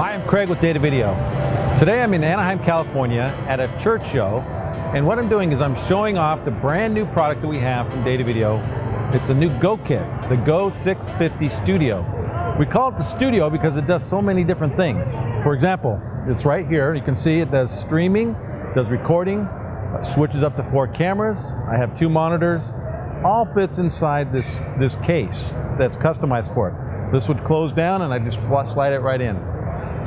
Hi, I'm Craig with Datavideo. Today I'm in Anaheim, California at a church show, and what I'm doing is I'm showing off the brand new product that we have from Datavideo. It's a new GoKit, the Go 650 Studio. We call it the Studio because it does so many different things. For example, it's right here. You can see it does streaming, does recording, switches up to 4 cameras. I have 2 monitors. All fits inside this case that's customized for it. This would close down and I just slide it right in.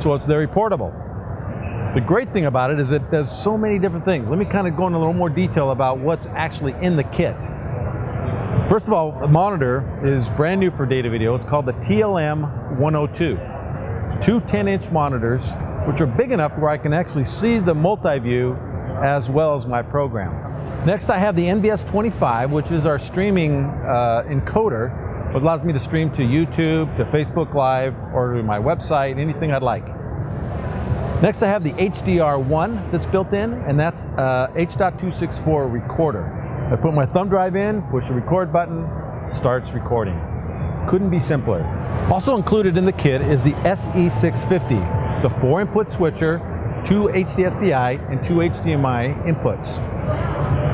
So it's very portable. The great thing about it is it does so many different things. Let me kind of go into a little more detail about what's actually in the kit. First of all, the monitor is brand new for Datavideo. It's called the TLM102. It's 2 10-inch monitors, which are big enough where I can actually see the multi-view as well as my program. Next, I have the NVS25, which is our streaming encoder. It allows me to stream to YouTube, to Facebook Live, or to my website, anything I'd like. Next, I have the HDR-1 that's built in, and that's H.264 recorder. I put my thumb drive in, push the record button, starts recording. Couldn't be simpler. Also included in the kit is the SE650. It's a 4-input switcher, 2 HDSDI, and 2 HDMI inputs.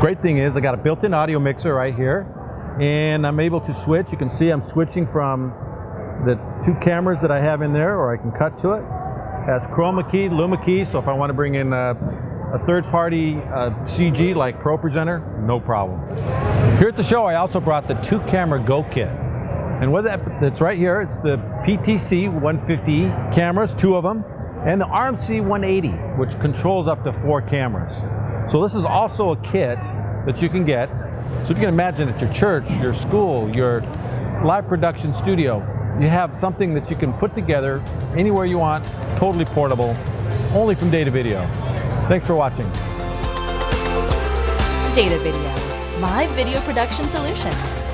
Great thing is I got a built-in audio mixer right here, and I'm able to switch. You can see I'm switching from the 2 cameras that I have in there, or I can cut to it. It has chroma key, luma key, so if I want to bring in a third-party CG like Pro Presenter, no problem. Here at the show, I also brought the 2-camera GoKit. And what that's right here, it's the PTC 150 cameras, 2 of them, and the RMC 180, which controls up to 4 cameras. So this is also a kit that you can get. So if you can imagine at your church, your school, your live production studio, you have something that you can put together anywhere you want, totally portable, only from Datavideo. Thanks for watching. Datavideo, live video production solutions.